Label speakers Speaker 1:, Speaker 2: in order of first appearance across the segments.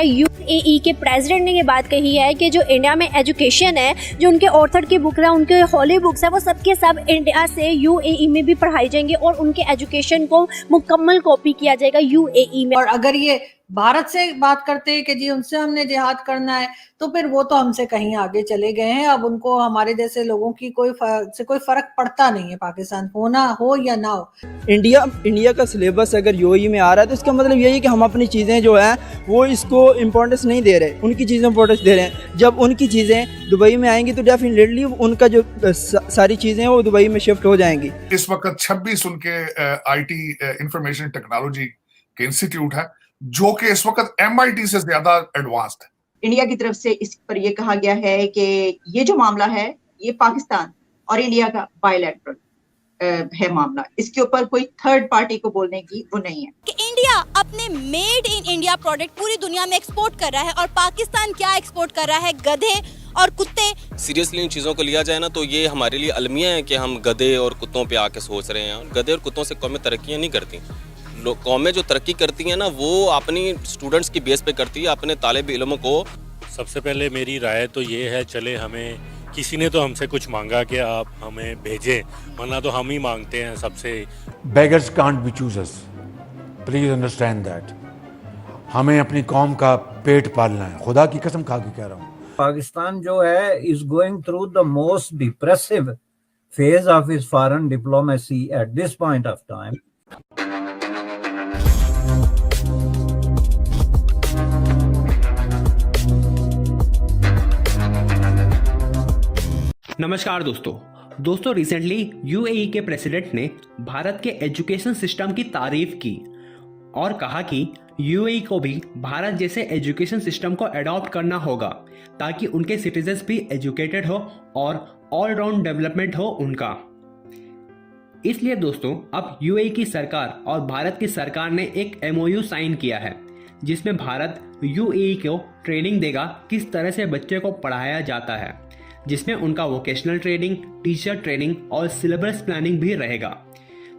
Speaker 1: UAE के president ने ये बात कही है कि जो इंडिया में एजुकेशन है, जो उनके ऑथर की बुक है, उनके हॉली बुक्स है, वो सब के सब इंडिया से यूएई में भी पढ़ाई जाएंगे और उनके एजुकेशन को मुकम्मल कॉपी किया जाएगा यूएई में।
Speaker 2: और अगर ये भारत से बात करते हैं कि जी उनसे हमने जिहाद करना है, तो फिर वो तो हमसे कहीं आगे चले गए हैं। अब उनको हमारे जैसे लोगों की कोई फर्क पड़ता नहीं है, पाकिस्तान होना हो या ना हो।
Speaker 3: इंडिया का सिलेबस अगर यूएई में आ रहा है तो इसका मतलब यही है कि हम अपनी चीज़ें जो हैं वो इसको इम्पोर्टेंस नहीं दे रहे, उनकी चीज़ें इम्पोर्टेंस दे रहे हैं। जब उनकी चीज़ें दुबई में आएंगी तो डेफिनेटली उनका जो सारी चीज़ें हैं वो दुबई में शिफ्ट हो जाएंगी।
Speaker 4: इस वक्त 26 उनके आईटी इंफॉर्मेशन टेक्नोलॉजी के इंस्टीट्यूट है जो कि इस वक्त एमआईटी से ज्यादा एडवांस्ड है।
Speaker 5: इंडिया की तरफ से इस पर यह कहा गया है कि ये जो मामला है ये पाकिस्तान और इंडिया का बायलैटरल है मामला, इसके ऊपर कोई थर्ड पार्टी को बोलने की वो नहीं है
Speaker 6: कि इंडिया अपने मेड इन इंडिया प्रोडक्ट पूरी दुनिया में एक्सपोर्ट कर रहा है और पाकिस्तान क्या एक्सपोर्ट कर रहा है, गधे और कुत्ते।
Speaker 7: सीरियसली इन चीज़ों को लिया जाए ना तो ये हमारे लिए अलमिया है कि हम गधे और कुत्तों पे आके सोच रहे हैं। गधे और कुत्तों से कौमें तरक्कियाँ नहीं करती। कौमें जो तरक्की करती हैं ना वो अपनी स्टूडेंट्स की बेस पे करती है, अपने तालिब इल्मों को।
Speaker 8: सबसे पहले मेरी राय तो ये है, चले हमें किसी ने तो हमसे कुछ मांगा कि आप हमें भेजें, वरना तो हम ही मांगते हैं सबसे।
Speaker 9: Beggars can't be choosers, please understand that. हमें अपनी कौम का पेट पालना है, खुदा की कसम खा के कह रहा हूँ।
Speaker 10: पाकिस्तान जो है is going through the most depressive phase of is foreign diplomacy at this point of time.
Speaker 11: नमस्कार दोस्तों रिसेंटली यूएई के प्रेसिडेंट ने भारत के एजुकेशन सिस्टम की तारीफ की और कहा कि यूएई को भी भारत जैसे एजुकेशन सिस्टम को अडॉप्ट करना होगा ताकि उनके सिटीजन्स भी एजुकेटेड हो और ऑल राउंड डेवलपमेंट हो उनका। इसलिए दोस्तों अब यूएई की सरकार और भारत की सरकार ने एक एमओयू साइन किया है जिसमें भारत यूएई को ट्रेनिंग देगा किस तरह से बच्चे को पढ़ाया जाता है, जिसमें उनका वोकेशनल ट्रेनिंग, टीचर ट्रेनिंग और सिलेबस प्लानिंग भी रहेगा।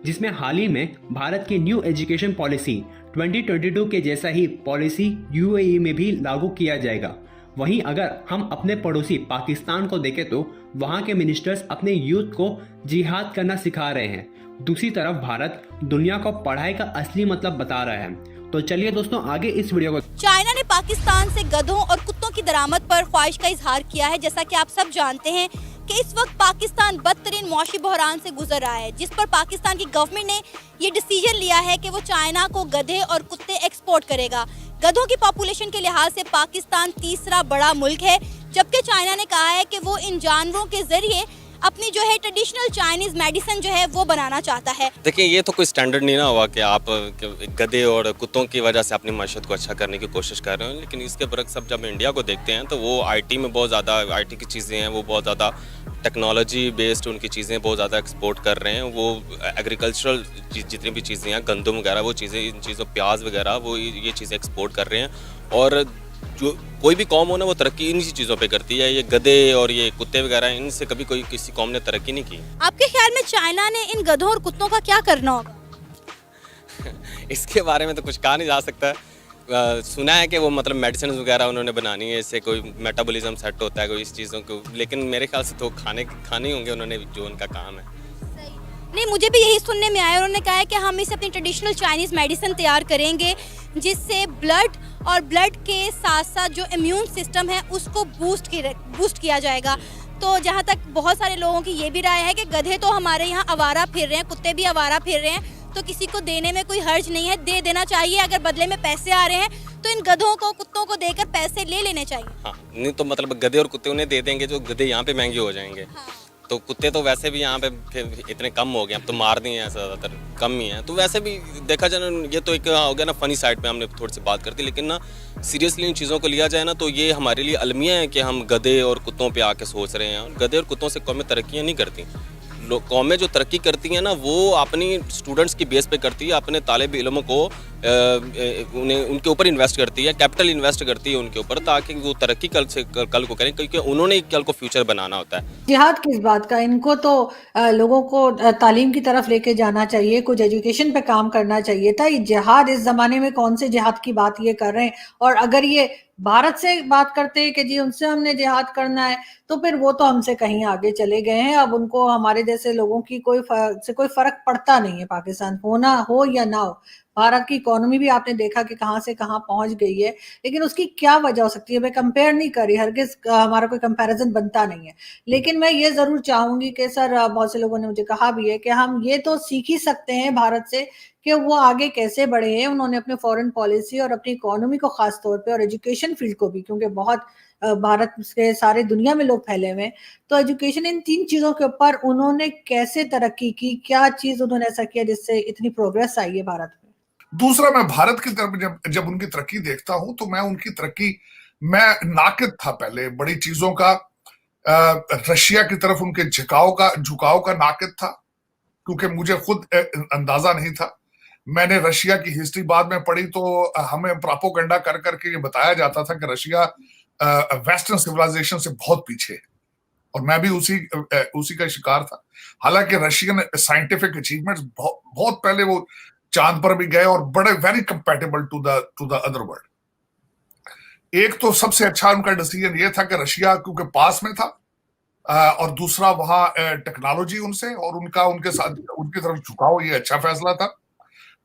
Speaker 11: जिसमें हाल ही में भारत की न्यू एजुकेशन पॉलिसी 2022 के जैसा ही पॉलिसी यूएई में भी लागू किया जाएगा। वहीं अगर हम अपने पड़ोसी पाकिस्तान को देखें तो वहां के मिनिस्टर्स अपने यूथ को जिहाद करना सिखा रहे हैं। दूसरी तरफ भारत दुनिया को पढ़ाई का असली मतलब बता रहा है। तो चलिए दोस्तों आगे इस वीडियो को।
Speaker 6: चाइना ने पाकिस्तान से गधों और कुत्तों की दरामद पर ख्वाहिश का इजहार किया है। जैसा कि आप सब जानते हैं कि इस वक्त पाकिस्तान बदतरीन मौशी बहरान से गुजर रहा है, जिस पर पाकिस्तान की गवर्नमेंट ने ये डिसीजन लिया है कि वो चाइना को गधे और कुत्ते एक्सपोर्ट करेगा। गधों की पॉपुलेशन के लिहाज से पाकिस्तान तीसरा बड़ा मुल्क है, जबकि चाइना ने कहा है कि वो इन जानवरों के जरिए अपनी जो है ट्रेडिशनल चाइनीज मेडिसिन जो है वो बनाना चाहता है।
Speaker 7: देखिए ये तो कोई स्टैंडर्ड नहीं ना हुआ कि आप गधे और कुत्तों की वजह से अपनी माशत को अच्छा करने की कोशिश कर रहे हो। लेकिन इसके बरक्स अब जब इंडिया को देखते हैं तो वो आईटी में बहुत ज़्यादा आईटी की चीज़ें हैं, वो बहुत ज़्यादा टेक्नोलॉजी बेस्ड उनकी चीज़ें बहुत ज़्यादा एक्सपोर्ट कर रहे हैं। वो एग्रीकल्चरल जितनी भी चीज़ें हैं, गंदम वगैरह वो चीज़ें, इन चीज़ों प्याज वगैरह वो ये चीज़ें एक्सपोर्ट कर रहे हैं। और जो कोई भी कौम हो ना वो तरक्की इन्हीं चीज़ों पे करती है। ये गधे और ये कुत्ते वगैरह इनसे कभी कोई किसी कौम ने तरक्की नहीं की।
Speaker 6: आपके ख्याल में चाइना ने इन गधों और कुत्तों का क्या करना होगा?
Speaker 7: इसके बारे में तो कुछ कहा नहीं जा सकता। सुना है कि वो मतलब मेडिसिन वगैरह उन्होंने बनानी है, इससे कोई मेटाबॉलिज्म सेट होता है कोई इस चीज़ों को। लेकिन मेरे ख्याल से तो खाने ही होंगे उन्होंने जो उनका काम है।
Speaker 6: नहीं, मुझे भी यही सुनने में आया। उन्होंने कहा है कि हम इसे अपनी ट्रेडिशनल चाइनीज मेडिसिन तैयार करेंगे जिससे ब्लड के साथ साथ जो इम्यून सिस्टम है उसको बूस्ट किया जाएगा। तो जहाँ तक बहुत सारे लोगों की ये भी राय है कि गधे तो हमारे यहाँ आवारा फिर रहे हैं, कुत्ते भी आवारा फिर रहे हैं, तो किसी को देने में कोई हर्ज नहीं है, दे देना चाहिए। अगर बदले में पैसे आ रहे हैं तो इन गधों को कुत्तों को देकर पैसे ले लेने चाहिए।
Speaker 7: हाँ, नहीं तो मतलब गधे और कुत्ते उन्हें दे देंगे जो गधे यहाँ पे महंगे हो जाएंगे। हाँ। तो कुत्ते तो वैसे भी यहाँ पे फिर इतने कम हो गए, अब तो मार दिए हैं ज़्यादातर, कम ही हैं। तो वैसे भी देखा जाए ना, ये तो एक हो गया ना फनी साइड पे हमने थोड़ी सी बात करती। लेकिन ना सीरियसली इन चीज़ों को लिया जाए ना तो ये हमारे लिए अलमिया है कि हम गधे और कुत्तों पे आके सोच रहे हैं। गधे और कुत्तों से कौमें तरक्कियाँ नहीं करती। कौमें जो तरक्की करती हैं ना, वो अपनी स्टूडेंट्स की बेस पे करती है, अपने तालिब इल्मों को उन्हें उनके ऊपर इन्वेस्ट करती है, कैपिटल इन्वेस्ट करती है उनके ऊपर, ताकि वो तरक्की कल को करें, क्योंकि उन्होंने कल को फ्यूचर बनाना होता है।
Speaker 2: जिहाद किस बात का, इनको तो लोगों को तालीम की तरफ लेके जाना चाहिए, कुछ एजुकेशन पे काम करना चाहिए था। ये जिहाद इस जमाने में कौन से जिहाद की बात ये कर रहे हैं? और अगर ये भारत से बात करते हैं कि जी उनसे हमने जिहाद करना है, तो फिर वो तो हमसे कहीं आगे चले गए हैं। अब उनको हमारे जैसे लोगों की कोई फर्क पड़ता नहीं है, पाकिस्तान होना हो या ना हो। भारत की इकोनॉमी भी आपने देखा कि कहाँ से कहाँ पहुंच गई है, लेकिन उसकी क्या वजह हो सकती है? मैं कंपेयर नहीं कर रही, हरगिज हमारा कोई कंपैरिजन बनता नहीं है, लेकिन मैं ये जरूर चाहूंगी कि सर, बहुत से लोगों ने मुझे कहा भी है कि हम ये तो सीख ही सकते हैं भारत से कि वो आगे कैसे बढ़े हैं। उन्होंने अपने फॉरेन पॉलिसी और अपनी इकोनॉमी को खास तौर पे, और एजुकेशन फील्ड को भी, क्योंकि बहुत भारत से सारे दुनिया में लोग फैले हुए हैं, तो एजुकेशन, इन 3 चीजों के ऊपर उन्होंने कैसे तरक्की की, क्या चीज उन्होंने ऐसा किया जिससे इतनी प्रोग्रेस आई है भारत में?
Speaker 4: दूसरा, मैं भारत की तरफ जब उनकी तरक्की देखता हूं तो मैं उनकी तरक्की, मैं नाकिद था पहले बड़ी चीजों का, रशिया की तरफ उनके झुकाव का नाकिद था, क्योंकि मुझे खुद अंदाजा नहीं था। मैंने रशिया की हिस्ट्री बाद में पढ़ी, तो हमें प्रोपेगेंडा कर करके ये बताया जाता था कि रशिया वेस्टर्न सिविलाइजेशन से बहुत पीछे है, और मैं भी उसी का शिकार था। हालांकि रशियन साइंटिफिक अचीवमेंट्स बहुत पहले वो चांद पर भी गए और बड़े very compatible to the other world. एक तो सबसे अच्छा उनका डिसीजन ये था कि रशिया क्योंकि पास में था, और दूसरा वहां टेक्नोलॉजी उनसे और उनके साथ उनकी तरफ झुकाव, ये अच्छा फैसला था।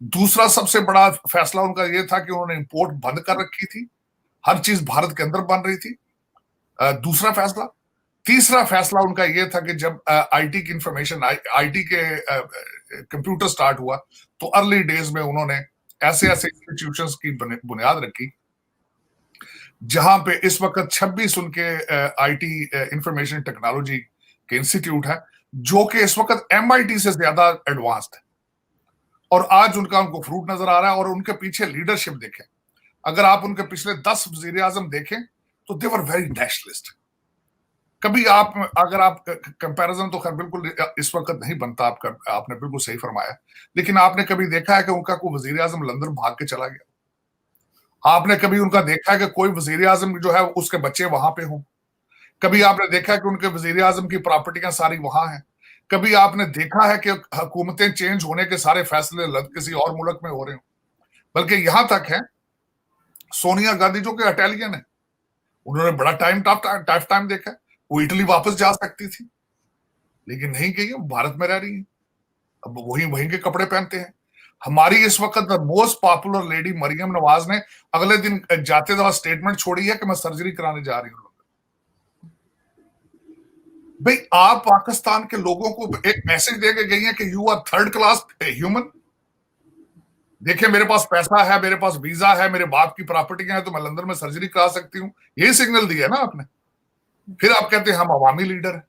Speaker 4: दूसरा सबसे बड़ा फैसला उनका ये था कि उन्होंने इंपोर्ट बंद कर रखी थी, हर चीज भारत के अंदर बन रही थी, दूसरा फैसला। तीसरा फैसला उनका ये था कि जब आईटी की इंफॉर्मेशन, आईटी के कंप्यूटर स्टार्ट हुआ, तो अर्ली डेज में उन्होंने ऐसे इंस्टीट्यूशंस की बुनियाद रखी जहां पे इस वक्त 26 उनके आईटी इंफॉर्मेशन टेक्नोलॉजी के इंस्टीट्यूट है, जो कि इस वक्त एमआईटी से ज्यादा एडवांस्ड है, और आज उनको फ्रूट नजर आ रहा है। और उनके पीछे लीडरशिप देखें, अगर आप उनके पिछले 10 वजीर आजम देखें तो दे वर वेरी नेशनलिस्ट। कभी अगर आप कंपैरिजन तो खैर बिल्कुल इस वक्त नहीं बनता, आपने बिल्कुल सही फरमाया, लेकिन आपने कभी देखा है कि उनका कोई वजीर आजम लंदन भाग के चला गया? आपने कभी उनका देखा है कि कोई वजीर आजम जो है उसके बच्चे वहां पे हों? कभी आपने देखा है कि उनके वजीर आजम की प्रॉपर्टियां सारी वहां हैं? कभी आपने देखा है कि हुकूमतें चेंज होने के सारे फैसले किसी और मुल्क में हो रहे हो? बल्कि यहां तक है, सोनिया गांधी जो कि इटालियन है, उन्होंने बड़ा टफ टाइम देखा, वो इटली वापस जा सकती थी, लेकिन नहीं गई, भारत में रह रही है, अब वहीं के कपड़े पहनते हैं। हमारी इस वक्त most popular lady Maryam Nawaz ने अगले दिन जाते दफा स्टेटमेंट छोड़ी है कि मैं सर्जरी कराने जा रही हूँ। भाई, आप पाकिस्तान के लोगों को एक मैसेज देके गई है कि you are third class human. देखिए, मेरे पास पैसा है, मेरे पास वीजा है, मेरे बाप की प्रॉपर्टियां हैं, तो मैं लंदन में सर्जरी करा सकती हूँ, यही सिग्नल दिया ना आपने। फिर आप कहते हैं हम अवामी लीडर हैं।